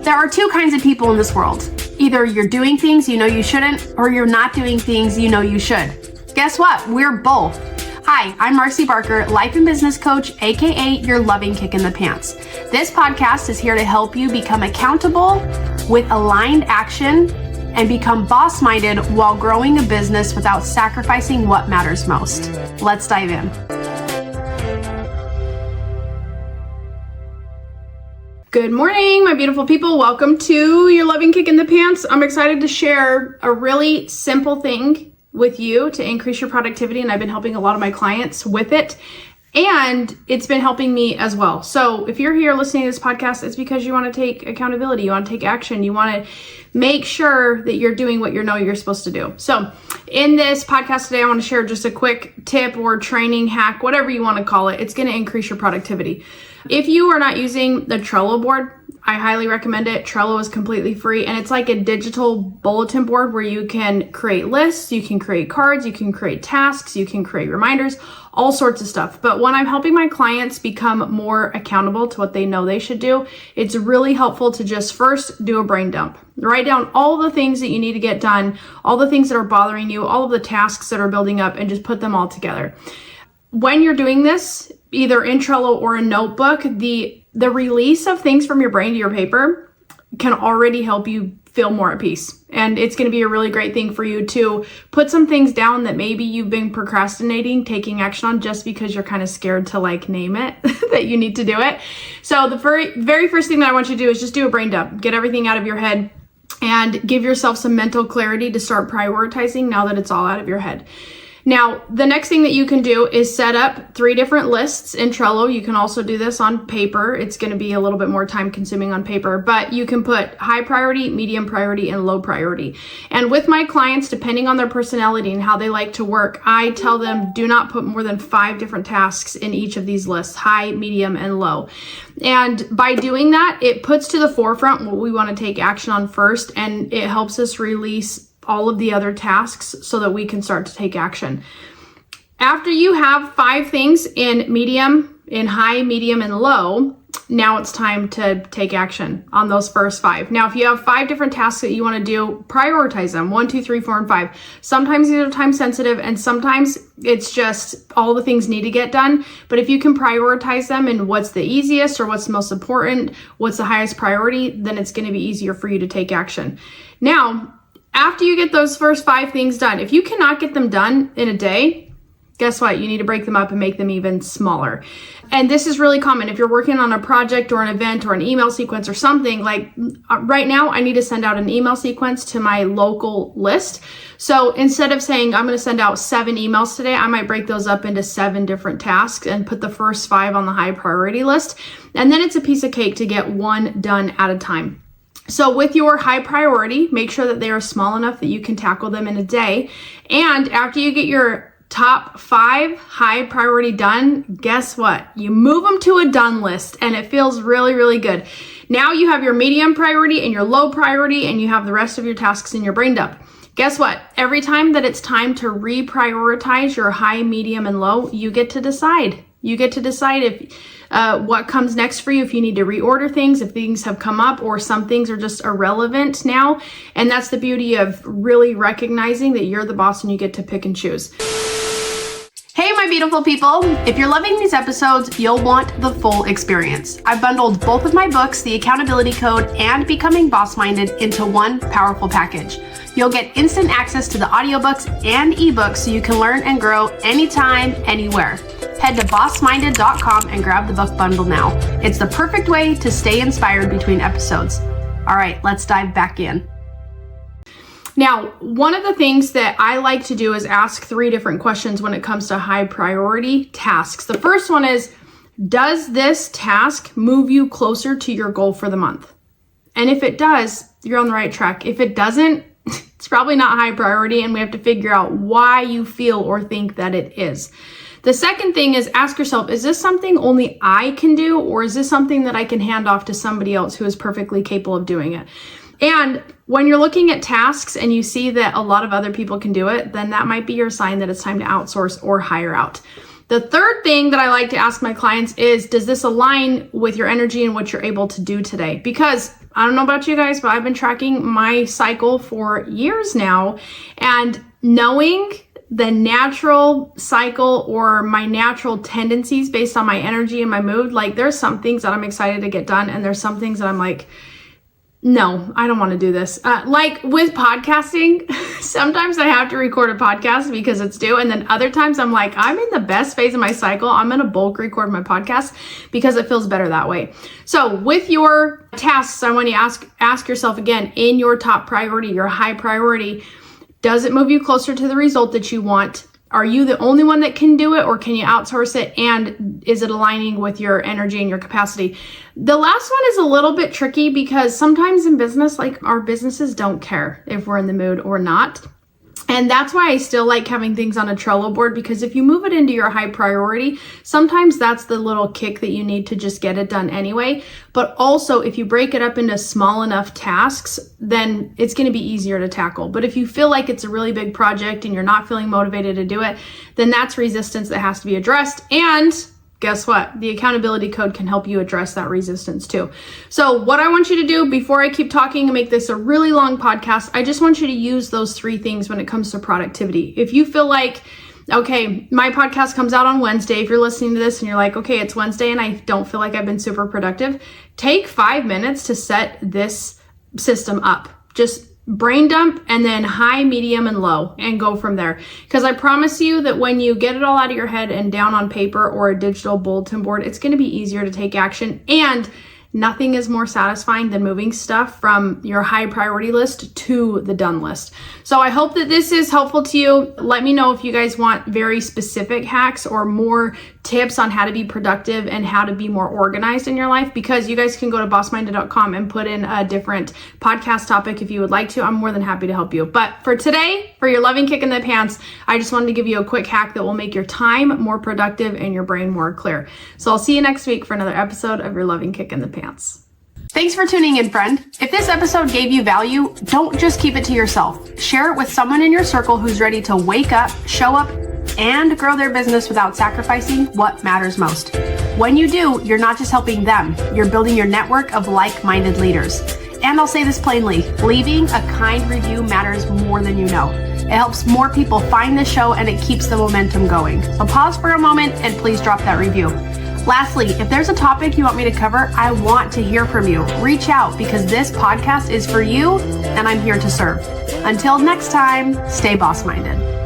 There are two kinds of people in this world. Either you're doing things you know you shouldn't, or you're not doing things you know you should. Guess what? We're both. Hi, I'm Marcy Barker, life and business coach, aka your loving kick in the pants. This podcast is here to help you become accountable with aligned action and become boss-minded while growing a business without sacrificing what matters most. Let's dive in. Good morning, my beautiful people. Welcome to your loving kick in the pants. I'm excited to share a really simple thing with you to increase your productivity, and I've been helping a lot of my clients with it, and it's been helping me as well. So if you're here listening to this podcast, it's because you want to take accountability, you want to take action, you want to make sure that you're doing what you know you're supposed to do. So in this podcast today, I want to share just a quick tip or training hack, whatever you want to call it. It's going to increase your productivity. If you are not using the Trello board, I highly recommend it. Trello is completely free, and it's like a digital bulletin board where you can create lists, you can create cards, you can create tasks, you can create reminders, all sorts of stuff. But when I'm helping my clients become more accountable to what they know they should do, it's really helpful to just first do a brain dump. Write down all the things that you need to get done, all the things that are bothering you, all of the tasks that are building up, and just put them all together. When you're doing this, either in Trello or a notebook, the release of things from your brain to your paper can already help you feel more at peace. And it's going to be a really great thing for you to put some things down that maybe you've been procrastinating taking action on just because you're kind of scared to name it that you need to do it. So the very first thing that I want you to do is just do a brain dump. Get everything out of your head and give yourself some mental clarity to start prioritizing now that it's all out of your head. Now, the next thing that you can do is set up 3 different lists in Trello. You can also do this on paper. It's going to be a little bit more time consuming on paper, but you can put high priority, medium priority, and low priority. And with my clients, depending on their personality and how they like to work, I tell them do not put more than 5 different tasks in each of these lists, high, medium, and low. And by doing that, it puts to the forefront what we want to take action on first, and it helps us release all of the other tasks so that we can start to take action. After you have 5 things in medium, in high, medium, and low, now it's time to take action on those first 5. Now, if you have 5 different tasks that you want to do, prioritize them, 1, 2, 3, 4, and 5. Sometimes these are time sensitive, and sometimes it's just all the things need to get done. But if you can prioritize them and what's the easiest or what's the most important, what's the highest priority, then it's going to be easier for you to take action. Now, after you get those first 5 things done, if you cannot get them done in a day, guess what? You need to break them up and make them even smaller. And this is really common. If you're working on a project or an event or an email sequence or something, right now, I need to send out an email sequence to my local list. So instead of saying I'm going to send out 7 emails today, I might break those up into 7 different tasks and put the first 5 on the high priority list. And then it's a piece of cake to get one done at a time. So with your high priority, make sure that they are small enough that you can tackle them in a day. And after you get your top 5 high priority done, guess what? You move them to a done list, and it feels really, really good. Now you have your medium priority and your low priority, and you have the rest of your tasks in your brain dump. Guess what? Every time that it's time to reprioritize your high, medium, and low, you get to decide. You get to decide if what comes next for you, if you need to reorder things, if things have come up, or some things are just irrelevant now. And that's the beauty of really recognizing that you're the boss and you get to pick and choose. Hey, my beautiful people. If you're loving these episodes, you'll want the full experience. I've bundled both of my books, The Accountability Code and Becoming Boss-Minded, into one powerful package. You'll get instant access to the audiobooks and ebooks so you can learn and grow anytime, anywhere. Head to bossminded.com and grab the book bundle now. It's the perfect way to stay inspired between episodes. All right, let's dive back in. Now, one of the things that I like to do is ask 3 different questions when it comes to high priority tasks. The first one is, does this task move you closer to your goal for the month? And if it does, you're on the right track. If it doesn't, it's probably not high priority, and we have to figure out why you feel or think that it is. The second thing is ask yourself, is this something only I can do, or is this something that I can hand off to somebody else who is perfectly capable of doing it? And when you're looking at tasks and you see that a lot of other people can do it, then that might be your sign that it's time to outsource or hire out. The third thing that I like to ask my clients is, does this align with your energy and what you're able to do today? Because I don't know about you guys, but I've been tracking my cycle for years now, and knowing the natural cycle or my natural tendencies based on my energy and my mood, like there's some things that I'm excited to get done, and there's some things that I'm like, no, I don't want to do this. Like with podcasting, sometimes I have to record a podcast because it's due. And then other times I'm like, I'm in the best phase of my cycle. I'm going to bulk record my podcast because it feels better that way. So with your tasks, I want you to ask yourself again, in your top priority, your high priority, does it move you closer to the result that you want? Are you the only one that can do it, or can you outsource it? And is it aligning with your energy and your capacity? The last one is a little bit tricky because sometimes in business, like our businesses don't care if we're in the mood or not. And that's why I still like having things on a Trello board, because if you move it into your high priority, sometimes that's the little kick that you need to just get it done anyway. But also if you break it up into small enough tasks, then it's going to be easier to tackle. But if you feel like it's a really big project and you're not feeling motivated to do it, then that's resistance that has to be addressed. And guess what? The accountability code can help you address that resistance too. So what I want you to do before I keep talking and make this a really long podcast, I just want you to use those 3 things when it comes to productivity. If you feel like, okay, my podcast comes out on Wednesday. If you're listening to this and you're like, okay, it's Wednesday and I don't feel like I've been super productive, take 5 minutes to set this system up. Just brain dump and then high, medium, and low, and go from there. Because I promise you that when you get it all out of your head and down on paper or a digital bulletin board, it's going to be easier to take action. And nothing is more satisfying than moving stuff from your high priority list to the done list. So I hope that this is helpful to you. Let me know if you guys want very specific hacks or more tips on how to be productive and how to be more organized in your life, because you guys can go to bossminded.com and put in a different podcast topic if you would like to. I'm more than happy to help you. But for today, for your loving kick in the pants, I just wanted to give you a quick hack that will make your time more productive and your brain more clear. So I'll see you next week for another episode of your loving kick in the pants. Thanks for tuning in, friend. If this episode gave you value, don't just keep it to yourself. Share it with someone in your circle who's ready to wake up, show up, and grow their business without sacrificing what matters most. When you do, you're not just helping them, you're building your network of like-minded leaders. And I'll say this plainly, leaving a kind review matters more than you know. It helps more people find the show and it keeps the momentum going. So pause for a moment and please drop that review. Lastly, if there's a topic you want me to cover, I want to hear from you. Reach out, because this podcast is for you and I'm here to serve. Until next time, stay boss-minded.